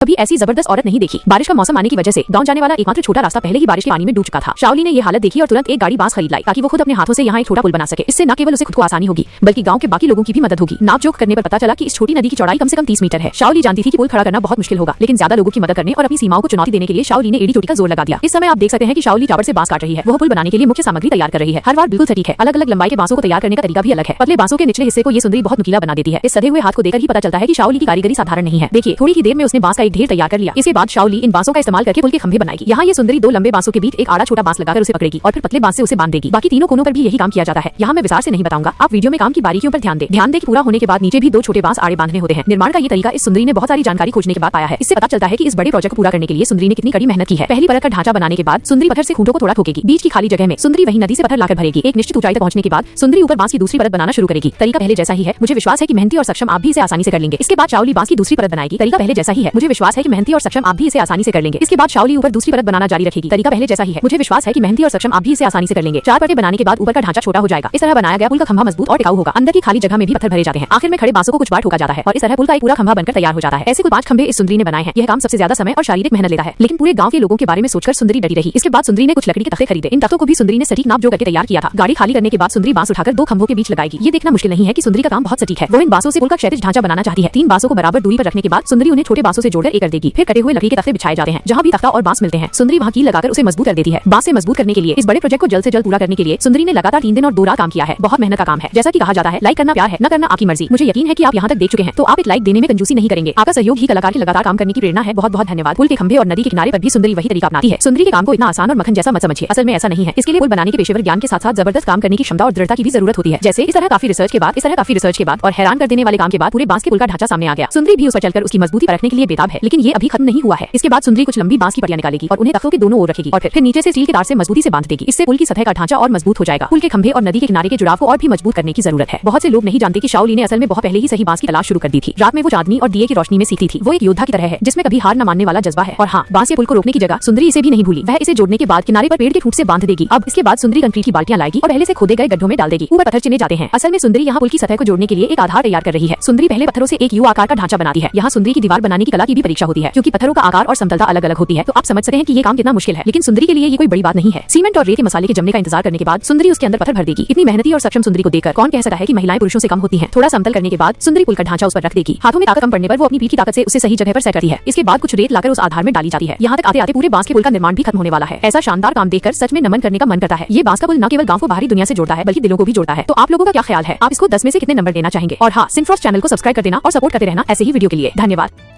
कभी ऐसी जबरदस्त औरत नहीं देखी। बारिश का मौसम आने की वजह से गांव जाने वाला एकमात्र छोटा रास्ता पहले ही बारिश के पानी में डूब चुका था। शाओली ने ये हालत देखी और तुरंत एक गाड़ी बांस खरीद लाई ताकि वो खुद अपने हाथों से यहाँ एक छोटा पुल बना सके। इससे न केवल उसे खुद को आसानी होगी बल्कि गांव के बाकी लोगों की भी मदद होगी। नाप जोख करने पर पता चला कि इस छोटी नदी की चौड़ाई कम से कम 30 मीटर है। शाओली जानती थी कि पुल खड़ा करना बहुत मुश्किल होगा, लेकिन ज्यादा लोगों की मदद करने और अपनी सीमाओं को चुनौती देने के लिए शाओली ने एड़ी चोटी का जोर लगा दिया। इस समय आप देख सकते हैं कि शाओली टावर से बांस काट रही है। वो पुल बनाने के लिए मुख्य सामग्री तैयार कर रही है। हर बार बिल्कुल सटीक है। अलग अलग लंबाई के बांसों को तैयार करने का तरीका भी अलग है। पतले बांसों के निचले हिस्से को ये सुंदरी बहुत नुकीला बना देती है। इस सधे हुए हाथ को देखकर ही पता चलता है कि शाओली की कारीगरी साधारण नहीं है। देखिए, थोड़ी ही देर में उसने बांस का एक ढेर तैयार कर लिया। इसके बाद शाओली इन बांसों का इस्तेमाल करके पुल के खंभे बनाएगी। यहाँ ये सुंदरी दो लंबे बांसों के बीच एक आड़ा छोटा बांस लगाकर उसे पकड़ेगी और फिर पतले बांस से उसे बांध देगी। बाकी तीनों कोनों पर भी यही काम किया जाता है। यहाँ मैं विस्तार से नहीं बताऊंगा, आप वीडियो में काम की बारीकियों पर ध्यान दें कि पूरा होने के बाद नीचे भी दो छोटे बांस आड़े बांधने होते हैं। निर्माण का ये तरीका इस सुंदरी ने बहुत सारी जानकारी खोजने के बाद पाया है। इससे पता चलता है कि इस बड़े प्रोजेक्ट को पूरा करने के लिए सुंदरी ने कितनी कड़ी मेहनत की है। पहली परत का ढांचा बनाने के बाद सुंदरी पत्थर से खूंटों को थोड़ा ठोकेगी। बीच की खाली जगह में सुंदरी वही नदी से पत्थर लाकर भरेगी। एक निश्चित ऊंचाई तक पहुंचने के बाद सुंदरी ऊपर बांस की दूसरी परत बनाना शुरू करेगी। तरीका पहले जैसा ही है। मुझे विश्वास है कि मेहनती और सक्षम आप भी इसे आसानी से कर लेंगे। इसके बाद शाओली बांस की दूसरी परत बनाएगी। तरीका पहले जैसा ही है। मुझे विश्वास है कि मेहनती और सक्षम आप भी इसे आसानी से कर लेंगे। इसके बाद शाओली ऊपर दूसरी परत बनाना जारी रखेगी। तरीका पहले जैसा ही है। मुझे विश्वास है कि मेहनती और सक्षम आप भी इसे आसानी से कर लेंगे। 4 परतें बनाने के बाद ऊपर का ढांचा छोटा हो जाएगा। इस तरह बनाया गया पुल का खंभा मजबूत और टिकाऊ होगा। अंदर की खाली जगह में भी पत्थर भरे जाते हैं। आखिर में खड़े बांसों को कुछ बार ठोका जाता है और इस तरह पुल का एक पूरा खंभा बनकर तैयार हो जाता है। ऐसे कुल 5 खंभे इस सुंदरी ने बनाए हैं। यह काम सबसे ज्यादा समय और शारीरिक मेहनत लेता है, लेकिन पूरे गांव के लोगों के बारे में सोचकर सुंदरी डरी रही। इसके बाद सुंदरी ने कुछ लकड़ी के तख्ते खरीदे। इन तख्तों को भी सुंदरी ने सटीक नाप जो करके तैयार किया था। गाड़ी खाली करने के बाद सुंदरी बांस उठाकर 2 खंभों के बीच लगाएगी। ये देखना मुश्किल नहीं है कि सुंदरी का काम बहुत सटीक है। वो इन बांसों से पुल का क्षैतिज ढांचा बनाना चाहती है। 3 बांसों को बराबर दूरी पर रखने के बाद सुंदरी उन्हें छोटे बांसों से जोड़कर एक कर देगी। फिर कटे हुए लकड़ी के तख्ते बिछाए जाते हैं। जहां भी तख्ता और बांस मिलते हैं सुंदरी वहां कील लगाकर उसे मजबूत कर देती है। बांस से मजबूत करने के लिए इस बड़े प्रोजेक्ट को जल्द से जल्द पूरा करने के लिए सुंदरी ने लगातार 3 दिन और 2 रात काम किया है। बहुत मेहनत का काम है। जैसा कि कहा जाता है, लाइक करना प्यार है, न करना आपकी मर्जी। मुझे यकीन है कि आप यहाँ तक देख चुके हैं, तो आप एक लाइक देने में कंजूसी नहीं करेंगे। आपका सहयोग ही कलाकार के लगातार काम करने की प्रेरणा है। बहुत बहुत धन्यवाद। पुल के खंभे और नदी के किनारे पर भी सुंदरी वही तरीका अपनाती है। सुंदरी के काम को इतना आसान और मक्खन जैसा मत समझिए। असल में ऐसा नहीं है। इसके लिए पुल बनाने के पेशेवर ज्ञान के साथ साथ जबरदस्त काम करने की क्षमता और दृढ़ता की भी जरूरत होती है। जैसे इस तरह काफी रिसर्च के बाद और हैरान कर देने वाले काम के बाद पूरे बांस के पुल का ढांचा सामने आ गया। सुंदरी भी उस पर चलकर उसकी मजबूती परखने के लिए बेताब है। लेकिन ये अभी खत्म नहीं हुआ है। इसके बाद सुंदरी कुछ लंबी बांस की पट्टियां निकालेगी और उन्हें तख्तों के दोनों ओर रखेगी और फिर नीचे से स्टील के तार से मजबूती से बांध देगी। इससे पुल की सतह का ढांचा और मजबूत हो जाएगा। पुल के खंभे और नदी के किनारे के जुड़ाव को और भी मजबूत करने की जरूरत है। बहुत से लोग नहीं जानते कि शाओली ने असल में बहुत पहले ही सही बांस की तलाश शुरू कर दी थी। रात में वो चांदनी और दिए की रोशनी में सीखती थी। वो एक योद्धा की तरह है जिसमें कभी हार न मानने वाला जज्बा है। और हाँ, बांस के पुल को रोकने की जगह सुंदरी इसे भी नहीं भूली। वह इसे जोड़ने के बाद किनारे पर पेड़ के ठूंठ से बांध देगी। अब इसके बाद सुंदरी कंक्रीट की बाल्टियां लाएगी और पहले से खोदे गए गड्ढों में डाल देगी। ऊपर पत्थर चिने जाते हैं। असल में सुंदरी यहाँ पुल की सतह को जोड़ने के लिए एक आधार तैयार कर रही है। सुंदरी पहले पत्थरों से एक यू आकार का ढांचा बनाती है। यहाँ सुंदरी की दीवार बनाने की कला की भी परीक्षा होती है, क्योंकि पत्थरों का आकार और समतलता अलग अलग होती है। तो आप समझ सकते हैं कि ये काम कितना मुश्किल है। लेकिन सुंदरी के लिए ये कोई बड़ी बात नहीं है। सीमेंट और रेत के मसाले के जमने का इंतजार करने के बाद सुंदरी उसके अंदर पत्थर भर देगी। इतनी मेहनती और सक्षम सुंदरी को देखकर कौन कह सकता है कि महिलाएं पुरुषों से कम होती हैं। थोड़ा समतल करने के बाद सुंदरी पुल का ढांचा उस पर रख देगी। हाथों में ताकत कम पड़ने पर वो अपनी पीठ की ताकत से उसे सही जगह पर सेट करती है। इसके बाद कुछ रेत लाकर उस आधार में डाली जाती है। यहाँ तक आते आते पूरे बांस के पुल का निर्माण भी खत्म होने वाला है। ऐसा शानदार काम देखकर सच में नमन करने का मन करता है। ये बांस का पुल न केवल गांव को बाहरी दुनिया से जोड़ता है बल्कि दिलों को भी जोड़ता है। तो आप लोगों का क्या ख्याल है? आप इसको 10 में से कितने नंबर देना चाहेंगे? और हाँ, सिंफ्रॉस्ट चैनल को सब्सक्राइब कर देना और सपोर्ट करते रहना ऐसे ही वीडियो के लिए। धन्यवाद।